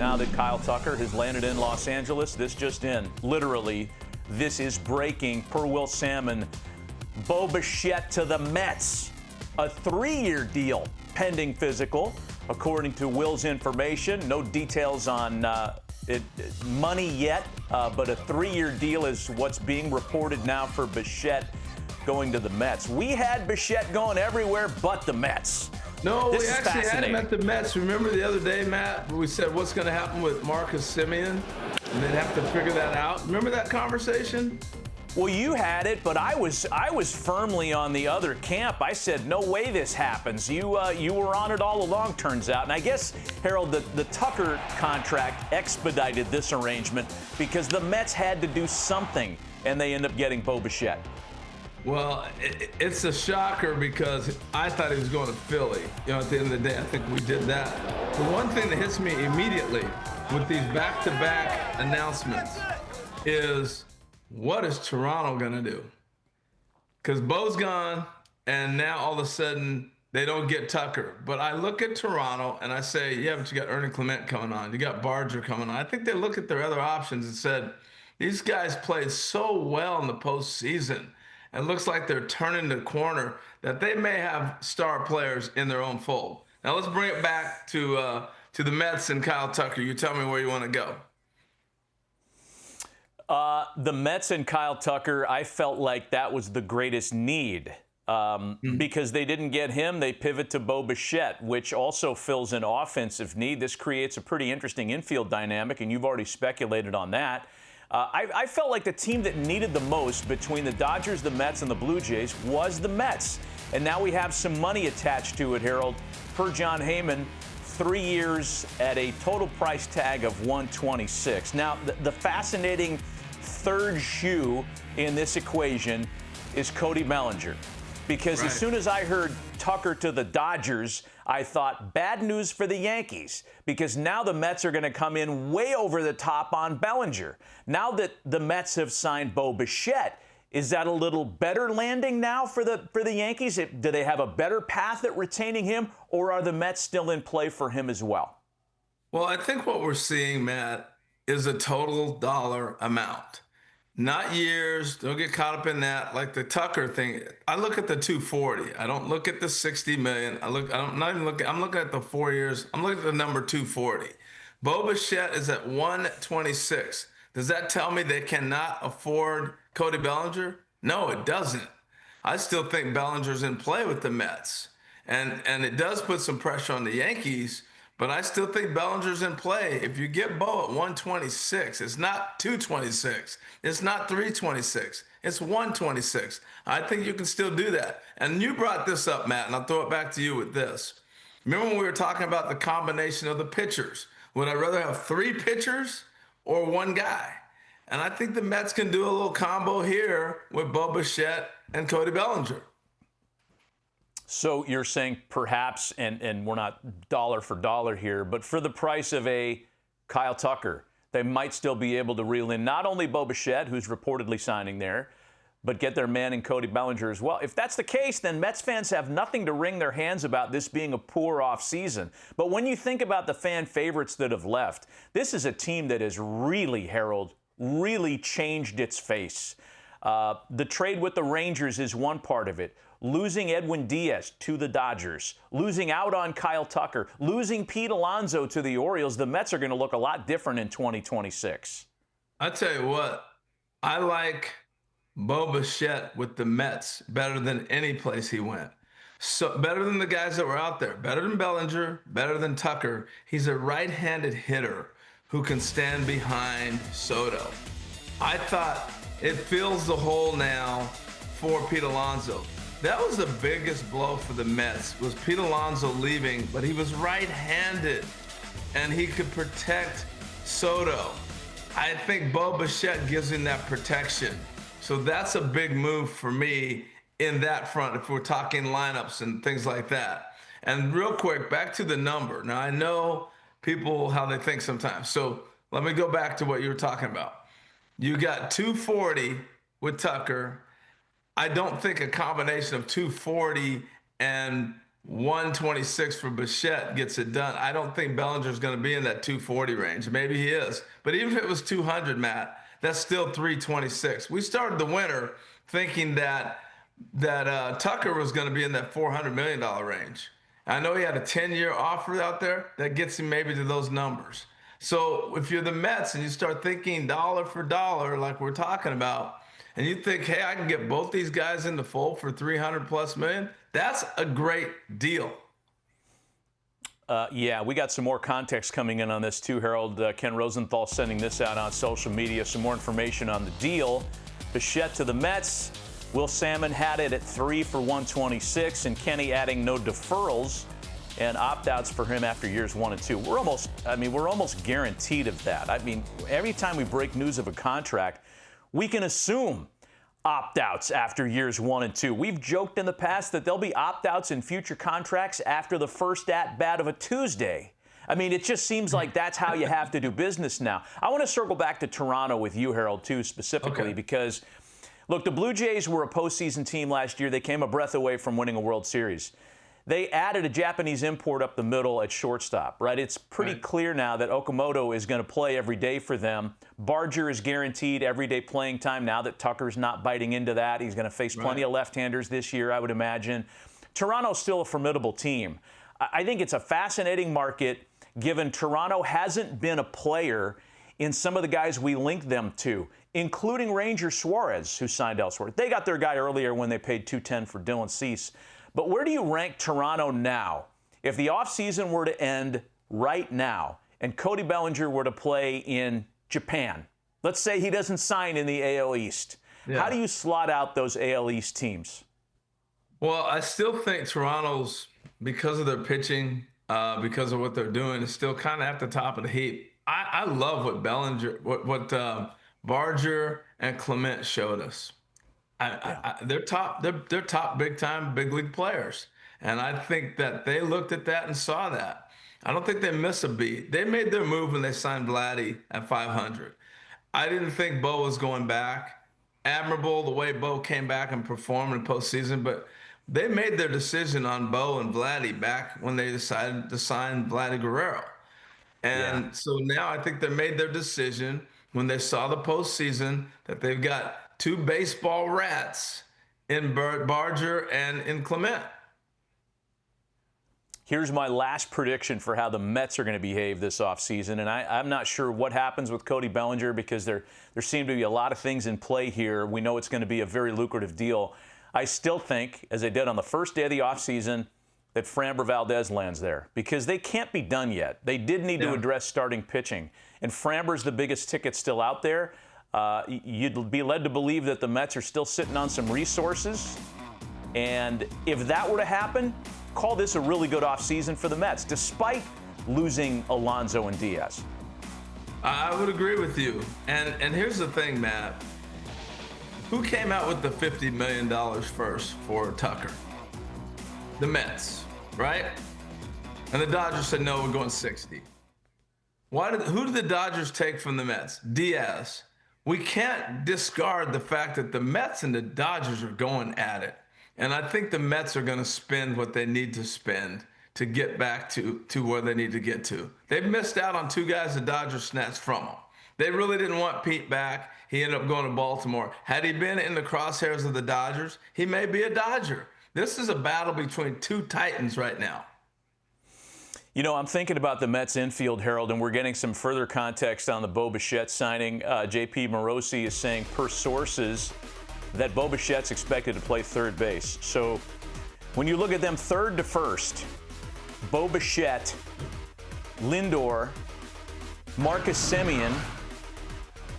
now that Kyle Tucker has landed in Los Angeles. This just in. Literally, this is breaking per Will Salmon. Bo Bichette to the Mets. A 3-year deal pending physical, according to Will's information. No details on money yet, but a 3-year deal is what's being reported now for Bichette going to the Mets. We had Bichette going everywhere but the Mets. No, we actually had him at the Mets. Remember the other day, Matt, we said what's going to happen with Marcus Semien? And they'd have to figure that out. Remember that conversation? Well, you had it, but I was firmly on the other camp. I said, no way this happens. You were on it all along, turns out. And I guess, Harold, the Tucker contract expedited this arrangement because the Mets had to do something, and they end up getting Bo Bichette. Well, it's a shocker because I thought he was going to Philly. You know, at the end of the day, I think we did that. The one thing that hits me immediately with these back-to-back announcements is, what is Toronto going to do? Because Bo's gone, and now all of a sudden they don't get Tucker. But I look at Toronto, and I say, yeah, but you got Ernie Clement coming on. You got Barger coming on. I think they look at their other options and said, these guys played so well in the postseason. It looks like they're turning the corner that they may have star players in their own fold. Now let's bring it back to the Mets and Kyle Tucker. You tell me where you want to go. The Mets and Kyle Tucker, I felt like that was the greatest need. Because they didn't get him, they pivot to Bo Bichette, which also fills an offensive need. This creates a pretty interesting infield dynamic, and you've already speculated on that. I felt like the team that needed the most between the Dodgers, the Mets, and the Blue Jays was the Mets. And now we have some money attached to it, Harold. Per John Heyman, 3 years at a total price tag of $126. Now, the fascinating third shoe in this equation is Cody Bellinger. Because as soon as I heard Tucker to the Dodgers, I thought bad news for the Yankees, because now the Mets are going to come in way over the top on Bellinger. Now that the Mets have signed Bo Bichette, is that a little better landing now for the Yankees? Do they have a better path at retaining him, or are the Mets still in play for him as well? Well, I think what we're seeing, Matt, is a total dollar amount. Not years. Don't get caught up in that. Like the Tucker thing, I look at the 240. I don't look at the 60 million. I'm looking at the 4 years. I'm looking at the number 240. Bo Bichette is at 126. Does that tell me they cannot afford Cody Bellinger? No, it doesn't. I still think Bellinger's in play with the Mets. And it does put some pressure on the Yankees, but I still think Bellinger's in play. If you get Bo at 126, it's not 226. It's not 326. It's 126. I think you can still do that. And you brought this up, Matt, and I'll throw it back to you with this. Remember when we were talking about the combination of the pitchers? Would I rather have 3 pitchers or 1 guy? And I think the Mets can do a little combo here with Bo Bichette and Cody Bellinger. So you're saying perhaps, and we're not dollar for dollar here, but for the price of a Kyle Tucker, they might still be able to reel in not only Bo Bichette, who's reportedly signing there, but get their man in Cody Bellinger as well. If that's the case, then Mets fans have nothing to wring their hands about this being a poor offseason. But when you think about the fan favorites that have left, this is a team that has really, Harold, really changed its face. The trade with the Rangers is one part of it. Losing Edwin Diaz to the Dodgers, losing out on Kyle Tucker, losing Pete Alonso to the Orioles, the Mets are going to look a lot different in 2026. I tell you what, I like Bo Bichette with the Mets better than any place he went. So better than the guys that were out there, better than Bellinger, better than Tucker. He's a right-handed hitter who can stand behind Soto. I thought it fills the hole now for Pete Alonso. That was the biggest blow for the Mets, was Pete Alonso leaving, but he was right-handed, and he could protect Soto. I think Bo Bichette gives him that protection. So that's a big move for me in that front, if we're talking lineups and things like that. And real quick, back to the number. Now, I know people, how they think sometimes. So let me go back to what you were talking about. You got 240 with Tucker. I don't think a combination of 240 and 126 for Bichette gets it done. I don't think Bellinger's going to be in that 240 range. Maybe he is. But even if it was 200, Matt, that's still 326. We started the winter thinking that Tucker was going to be in that $400 million range. I know he had a 10-year offer out there that gets him maybe to those numbers. So if you're the Mets and you start thinking dollar for dollar, like we're talking about, and you think, hey, I can get both these guys in the fold for 300 plus million, that's a great deal. Yeah, we got some more context coming in on this too, Harold. Ken Rosenthal sending this out on social media. Some more information on the deal. Bichette to the Mets. Will Salmon had it at 3 for 126, and Kenny adding no deferrals and opt-outs for him after years 1 and 2. We're almost guaranteed of that. I mean, every time we break news of a contract, we can assume opt-outs after years 1 and 2. We've joked in the past that there'll be opt-outs in future contracts after the first at-bat of a Tuesday. I mean, it just seems like that's how you have to do business now. I want to circle back to Toronto with you, Harold, too, specifically, because, look, the Blue Jays were a postseason team last year. They came a breath away from winning a World Series. They added a Japanese import up the middle at shortstop, right? It's pretty clear now that Okamoto is going to play every day for them. Barger is guaranteed everyday playing time now that Tucker's not biting into that. He's going to face plenty of left-handers this year, I would imagine. Toronto's still a formidable team. I think it's a fascinating market, given Toronto hasn't been a player in some of the guys we link them to, including Ranger Suarez, who signed elsewhere. They got their guy earlier when they paid $210 for Dylan Cease. But where do you rank Toronto now? If the offseason were to end right now and Cody Bellinger were to play in Japan, let's say he doesn't sign in the AL East, how do you slot out those AL East teams? Well, I still think Toronto's, because of their pitching, because of what they're doing, is still kind of at the top of the heap. I love what Barger and Clement showed us. They're top big time big league players, and I think that they looked at that and saw that. I don't think they missed a beat. They made their move when they signed Vladdy at 500. I didn't think Bo was going back. Admirable the way Bo came back and performed in postseason, but they made their decision on Bo and Vladdy back when they decided to sign Vladdy Guerrero. And so now I think they made their decision when they saw the postseason that they've got two baseball rats in Barger and in Clement. Here's my last prediction for how the Mets are going to behave this offseason. And I'm not sure what happens with Cody Bellinger, because there seem to be a lot of things in play here. We know it's going to be a very lucrative deal. I still think, as they did on the first day of the offseason, that Framber Valdez lands there, because they can't be done yet. They did need to address starting pitching. And Framber's the biggest ticket still out there. You'd be led to believe that the Mets are still sitting on some resources. And if that were to happen, call this a really good offseason for the Mets, despite losing Alonso and Diaz. I would agree with you. And here's the thing, Matt. Who came out with the $50 million first for Tucker? The Mets, right? And the Dodgers said, no, we're going 60. Who did the Dodgers take from the Mets? Diaz. We can't discard the fact that the Mets and the Dodgers are going at it. And I think the Mets are going to spend what they need to spend to get back to where they need to get to. They've missed out on two guys the Dodgers snatched from them. They really didn't want Pete back. He ended up going to Baltimore. Had he been in the crosshairs of the Dodgers, he may be a Dodger. This is a battle between two titans right now. You know, I'm thinking about the Mets infield, Harold, and we're getting some further context on the Bo Bichette signing. JP Morosi is saying, per sources, that Bo Bichette's expected to play third base. So when you look at them third to first, Bo Bichette, Lindor, Marcus Semien,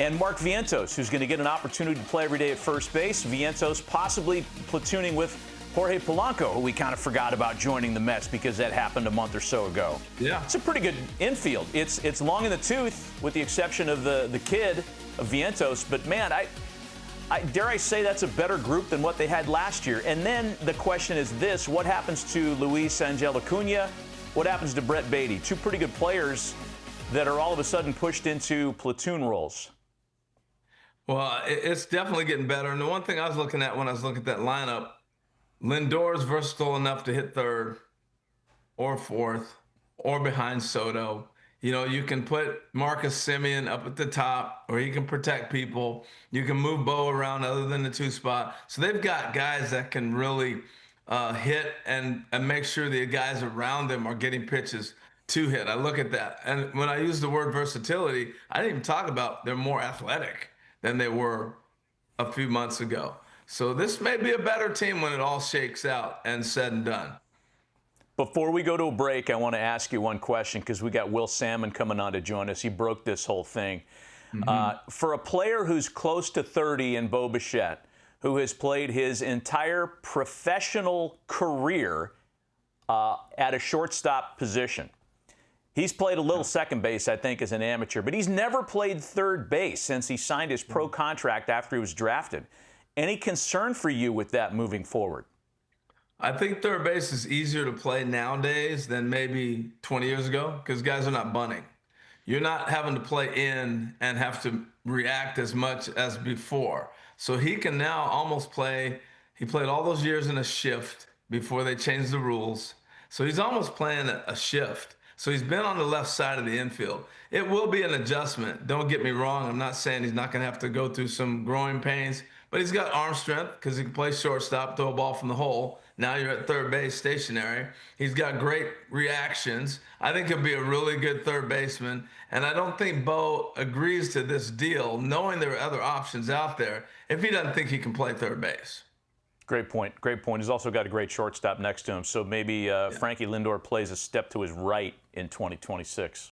and Mark Vientos, who's going to get an opportunity to play every day at first base. Vientos possibly platooning with Jorge Polanco, who we kind of forgot about joining the Mets because that happened a month or so ago. Yeah, it's a pretty good infield. It's long in the tooth, with the exception of the kid of Vientos. But man, I dare I say that's a better group than what they had last year. And then the question is this: what happens to Luis Angel Acuna? What happens to Brett Beatty? Two pretty good players that are all of a sudden pushed into platoon roles. Well, it's definitely getting better. And the one thing I was looking at when I was looking at that lineup, Lindor's versatile enough to hit third. or fourth or behind Soto. You know, you can put Marcus Simeon up at the top, or he can protect people. You can move Bo around other than the two spot. So they've got guys that can really hit and make sure the guys around them are getting pitches to hit. I look at that. And when I use the word versatility, I didn't even talk about they're more athletic than they were a few months ago. So this may be a better team when it all shakes out and said and done. Before we go to a break, I want to ask you one question because we got Will Salmon coming on to join us. He broke this whole thing. For a player who's close to 30 in Bo Bichette, who has played his entire professional career at a shortstop position, he's played a little second base, I think, as an amateur, but he's never played third base since he signed his pro contract after he was drafted. Any concern for you with that moving forward? I think third base is easier to play nowadays than maybe 20 years ago because guys are not bunting. You're not having to play in and have to react as much as before. So he can now almost play. He played all those years in a shift before they changed the rules. So he's almost playing a shift. So he's been on the left side of the infield. It will be an adjustment. Don't get me wrong. I'm not saying he's not going to have to go through some growing pains, but he's got arm strength because he can play shortstop, throw a ball from the hole. Now you're at third base stationary. He's got great reactions. I think he'll be a really good third baseman. And I don't think Bo agrees to this deal, knowing there are other options out there, if he doesn't think he can play third base. Great point. Great point. He's also got a great shortstop next to him. So maybe Frankie Lindor plays a step to his right in 2026.